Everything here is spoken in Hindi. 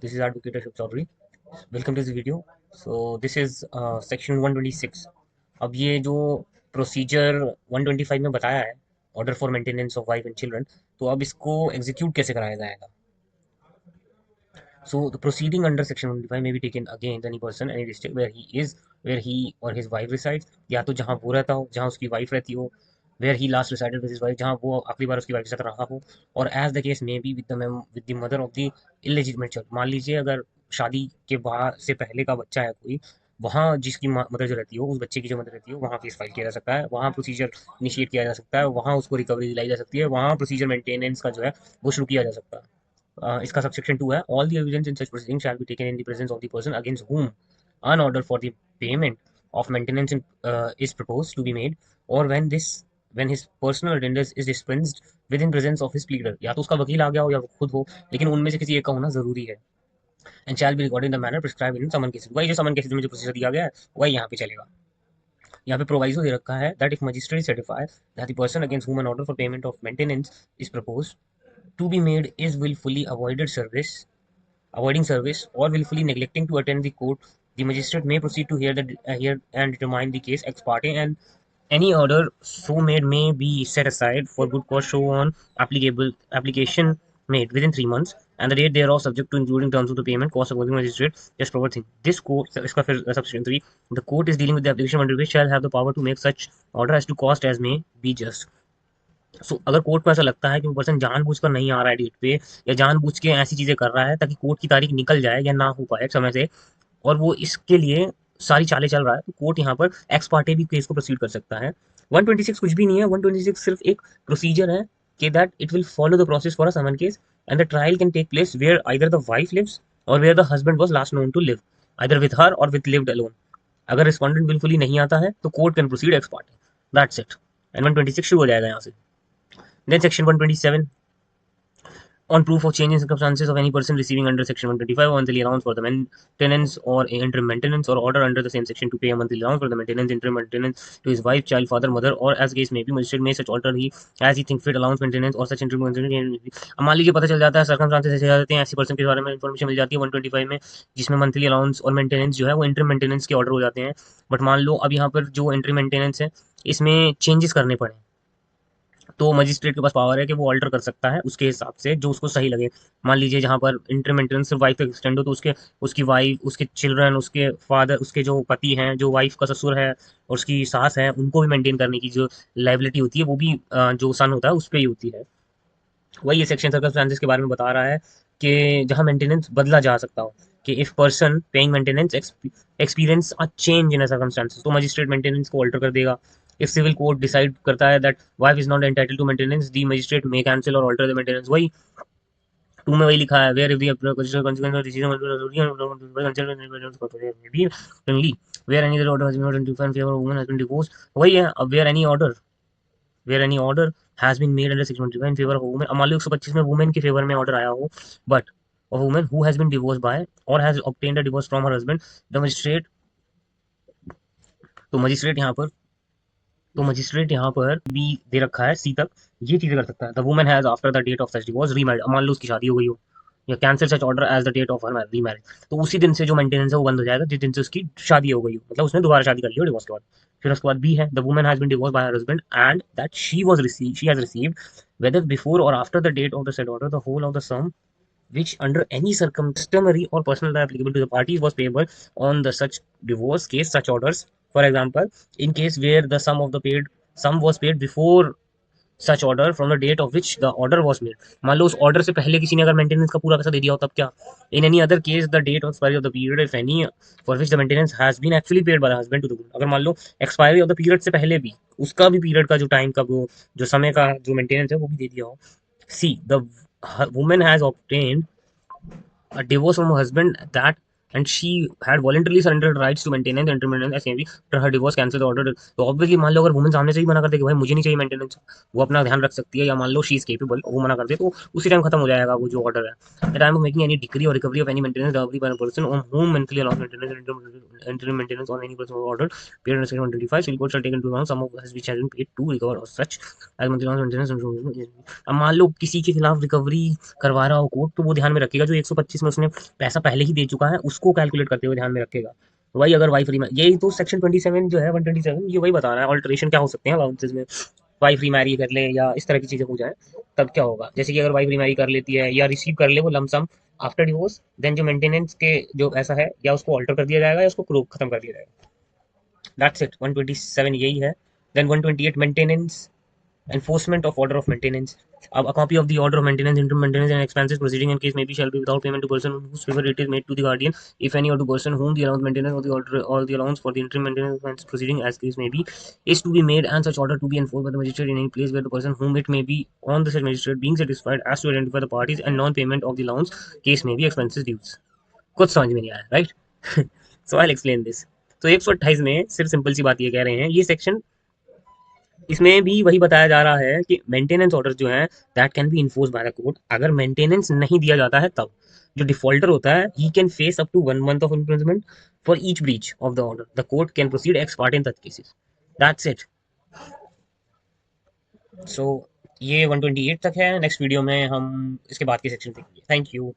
This is Advocate Ashok Chaudhary. Welcome to this video. This is section 126. अब ये जो प्रोसीजर 125 में बताया है, order for maintenance of wife and children, तो अब इसको एग्जीक्यूट कैसे कराया जाएगा. So the proceeding under section 125 may be taken against any person any district where he or his wife resides, या तो जहाँ वो रहता हो, जहाँ उसकी वाइफ रहती हो, where he last resided with his wife, जहाँ वो आखिरी बार उसकी वाइफ के साथ रहा हो, और as the case may be with the mother of the illegitimate child. मान लीजिए अगर शादी के बाद से पहले का बच्चा है कोई, वहाँ जिसकी मदर जो रहती हो, उस बच्चे की जो मदर रहती हो, वहाँ केस फाइल किया जा सकता है, वहाँ प्रोसीजर इनिशिएट किया जा सकता है, वहाँ उसको रिकवरी दिलाई जा सकती है, वहाँ प्रोसीजर मेंटेनेंस का जो है वो शुरू किया जा सकता है. इसका सबसेक्शन 2 है, all the evidence in such proceeding shall be taken in the presence of the person against whom an order for the payment of maintenance is proposed to be made, or when his personal attendance is dispensed within presence of his pleader. या तो उसका वकील आ गया हो या वो खुद हो, लेकिन उनमें से किसी एक का होना जरूरी है. And shall be recorded in the manner prescribe in summon cases. वही जो समन केसेस में जो प्रोसीजर दिया गया है वही यहाँ पे चलेगा. यहाँ पे प्रोवाइजो दे रखा है that if magistrate certify that the person against whom an order for payment of maintenance is proposed to be made is willfully avoiding service or willfully neglecting to attend the court, the magistrate may proceed to hear and determine the case ex parte, and any order so made may be set aside for good cause show on applicable application made within 3 months, and the date thereof subject to including terms of the payment cost of the magistrate just proper thing. This court, subsection 3, the court is dealing with the application under which shall have the power to make such order as to cost as may be just. अगर कोर्ट को ऐसा लगता है कि वो पर्सन जानबूझकर नहीं आ रहा है डेट पे, या जानबूझ के ऐसी चीजें कर रहा है ताकि कोर्ट की तारीख निकल जाए या ना हो पाए समय से, और वो इसके लिए सारी चालें चल रहा है, तो कोर्ट यहाँ पर एक्स पार्टे भी केस को प्रोसीड कर सकता है. 126 कुछ भी नहीं है. 126 सिर्फ एक प्रोसीजर है कि that it will follow the process for a summon case, and the trial can take place where either the wife lives or where the husband was last known to live, either with her or with lived alone. अगर रिस्पोंडेंट बिल्कुल ही नहीं आता है तो court can proceed ex parte. That's it. And 126 शुरू हो जाएगा यहाँ से. Then section 127, on proof of change in circumstances of any person receiving under section 125 a monthly allowance for the maintenance or interim maintenance, or order under the same section to pay a monthly allowance for the maintenance, interim maintenance to his wife, child, father, mother, or as case may be, magistrate may such alter he as he think fit allowance maintenance or such interim maintenance. अब मान लीजिए पता चल जाता है, सर्कमस्टांसेस ऐसे आ जाते हैं, ऐसी पर्सन के बारे में इन्फॉर्मेशन मिल जाती है 125 में, जिसमें मंथली अलाउंस और मेंटेनेंस जो है वो इंटरम मेंटेनेंस के ऑर्डर हो जाते हैं. बट मान लो अब यहाँ पर जो इंटरम मेंटेनेंस है इसमें चेंजेस करने पड़े, तो मजिस्ट्रेट के पास पावर है कि वो ऑल्टर कर सकता है उसके हिसाब से जो उसको सही लगे. मान लीजिए जहाँ पर इंटर मेंटेनेंस सिर्फ वाइफ तक एक्सटेंड हो, तो उसकी वाइफ, उसके चिल्ड्रन, उसके फादर, उसके जो पति हैं, जो वाइफ का ससुर है और उसकी सास है, उनको भी मेंटेन करने की जो लाइबिलिटी होती है वो भी जो सन होता है उस पर ही होती है. वही ये सेक्शन सर्कमस्टेंसेस के बारे में बता रहा है कि जहाँ मेंटेनेंस बदला जा सकता हो, कि if person paying maintenance experience a change in circumstances, तो मजिस्ट्रेट मेंटेनेंस को ऑल्टर कर देगा. इफ सिविल कोर्ट डिसाइड करता है that wife is not entitled to maintenance, the magistrate may cancel और ऑल्टर द मेंटेनेंस. वही 2 में वही लिखा है, where if the consequence of decision where any other order has been notified in favor of woman has been divorced. वही है. अब where any order has been made under section 125 in favor of a woman. अब मान लो 125 में वुमेन के फेवर में ऑर्डर आया हो, but a woman who has been divorced by or has obtained a divorce from her husband, the magistrate तो मजिस्ट्रेट यहाँ पर भी दे रखा है सी तक, ये चीजें कर सकता है. The woman has after the date of such divorce remarried. मान लो उसकी शादी हो गई हो, या cancel such order as the date of her remarriage, तो उसी दिन से जो मेंटेनेंस है वो बंद हो जाएगा जिस दिन से उसकी शादी हो गई हो, मतलब उसने दोबारा शादी कर ली हो डिवोर्स के बाद. फिर उसके बाद बी है, the woman has been divorce by her husband and that she has received whether before or after the date of the said order the whole of the sum which under any customary or personal law applicable to the parties was payable on the such divorce case such orders. For example, in case where the sum was paid before such order from the date of which the order was made. मान लो उस ऑर्डर से पहले किसी ने अगर मेंटेनेंस का पूरा पैसा दे दिया हो तब क्या. In any other case the date of expiry of the period if any for which the maintenance has been actually paid by the husband to the woman. अगर मान लो एक्सपायरी ऑफ द पीरियड से पहले भी उसका भी पीरियड का जो टाइम का वो जो समय का जो मेंटेनेंस है वो भी दे दिया हो. C the woman has obtained a divorce from her husband that and she had voluntarily surrendered rights to maintenance and maintenance एस एमवी after her divorce cancel the order. तो ऑब्वियसली मान लो अगर वुमन सामने से ही मना कर दे कि भाई मुझे नहीं चाहिए मेंटेनेंस, वो अपना ध्यान रख सकती है, या मान लो शी इज केपेबल, वो मना कर दे, तो उसी टाइम खत्म हो जाएगा वो जो ऑर्डर है। The time of making any decree or recovery of any maintenance dowry by a person on whom mentally allowed maintenance interim maintenance on any person order period under section 125 shall court shall take into account some of which has been paid to recover or such as monthly maintenance। अब मान लो किसी के खिलाफ रिकवरी करवा रहा हो कोर्ट, तो वो ध्यान में रखेगा जो 125 में उसने पैसा पहले ही दे चुका है, उसको कैलकुलेट करते हुए ध्यान में रखेगा। वही अगर वाइफ यही तो सेक्शन 27 जो है 127 ये वही बता रहा है ऑल्टरेशन क्या हो सकते हैं अलाउंसेस में। वाइफ रीमैरी कर ले या इस तरह की चीजें हो जाए तब क्या होगा, जैसे कि अगर वाइफ रीमैरी कर लेती है या रिसीव कर ले वो लमसम आफ्टर डिवोर्स, देन जो मेंटेनेंस के जो ऐसा है या उसको ऑल्टर कर दिया जाएगा या उसको खत्म कर दिया जाएगा। दैट्स इट, 127 यही है। Then 128 maintenance enforcement of order of maintenance. A copy of the order of maintenance, interim maintenance, and expenses proceeding in case may be shall be without payment to person whose favor it is made to the guardian, if any, or to person whom the allowance maintenance or the order or the allowance for the interim maintenance proceeding as case may be is to be made, and such order to be enforced by the magistrate in any place where the person whom it may be on the said magistrate being satisfied as to identify the parties and non-payment of the allowance case may be expenses dues। कुछ समझ में नहीं आया, right? So I explain this. तो 128 में सिर्फ सिंपल सी बात ये कह रहे हैं, ये सेक्शन इसमें भी वही बताया जा रहा है कि मेंटेनेंस ऑर्डर जो है that can be enforce by the court. अगर मेंटेनेंस नहीं दिया जाता है तब जो डिफॉल्टर होता है he can face up to 1 month of imprisonment for each breach of the order. The court can proceed ex parte in such cases. That's it. So ये 128 तक है। नेक्स्ट वीडियो में हम इसके बाद के सेक्शन देखेंगे। Thank you.